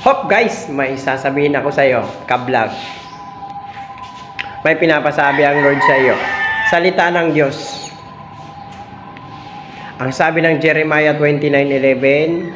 Hop guys, may sasabihin ako sa iyo, ka-vlog. May pinapasabi ang Lord sa iyo. Salita ng Diyos. Ang sabi ng Jeremiah 29:11,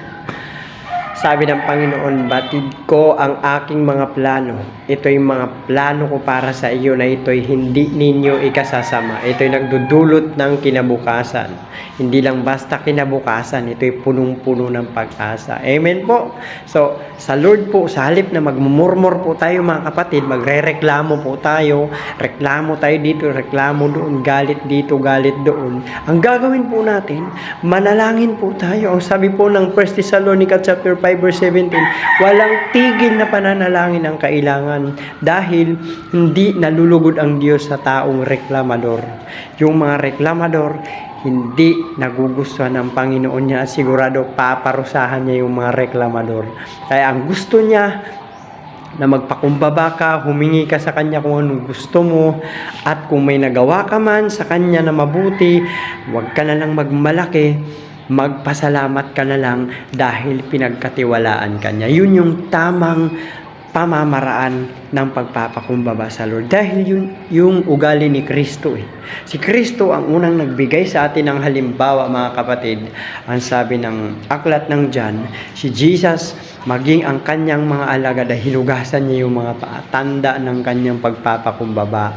sabi ng Panginoon, batid ko ang aking mga plano. Ito'y mga plano ko para sa iyo na ito'y hindi ninyo ikasasama. Ito'y nagdudulot ng kinabukasan. Hindi lang basta kinabukasan, ito'y punong-puno ng pag-asa. Amen po. So, sa Lord po, sa halip na magmumurmur po tayo mga kapatid, magre-reklamo po tayo, reklamo tayo dito, reklamo doon, galit dito, galit doon. Ang gagawin po natin, manalangin po tayo. Ang sabi po ng 1 Thessalonica chapter 5 verse 17, walang tigil na pananalangin ang kailangan dahil hindi nalulugod ang Diyos sa taong reklamador. Yung mga reklamador, hindi nagugustuhan ng Panginoon niya at sigurado paparusahan niya yung mga reklamador. Kaya ang gusto niya na magpakumbaba ka, humingi ka sa Kanya kung anong gusto mo, at kung may nagawa ka man sa Kanya na mabuti, huwag ka na lang magmalaki, magpasalamat ka na lang dahil pinagkatiwalaan ka niya. Yun yung tamang pamamaraan ng pagpapakumbaba sa Lord. Dahil yun yung ugali ni Kristo eh. Si Kristo ang unang nagbigay sa atin ng halimbawa mga kapatid. Ang sabi ng aklat ng John, si Jesus maging ang kanyang mga alagad ay hinugasan niya yung mga tanda ng kanyang pagpapakumbaba.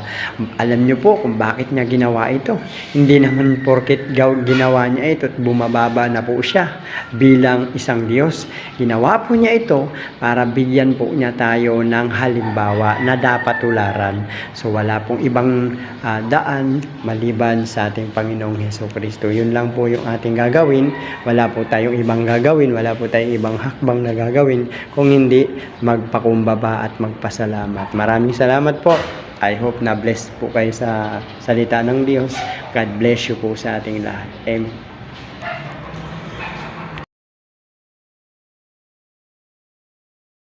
Alam niyo po kung bakit niya ginawa ito. Hindi naman porket ginawa niya ito at bumababa na po siya bilang isang Diyos. Ginawa po niya ito para bigyan po niya tayo ng halimbawa na dapat tularan. So wala pong ibang daan maliban sa ating Panginoong Hesukristo. Yun lang po yung ating gagawin. Wala po tayong ibang gagawin. Wala po tayong ibang hakbang na gagawin kung hindi magpakumbaba at magpasalamat. Maraming salamat po. I hope na blessed po kayo sa salita ng Diyos. God bless you po sa ating lahat. Amen.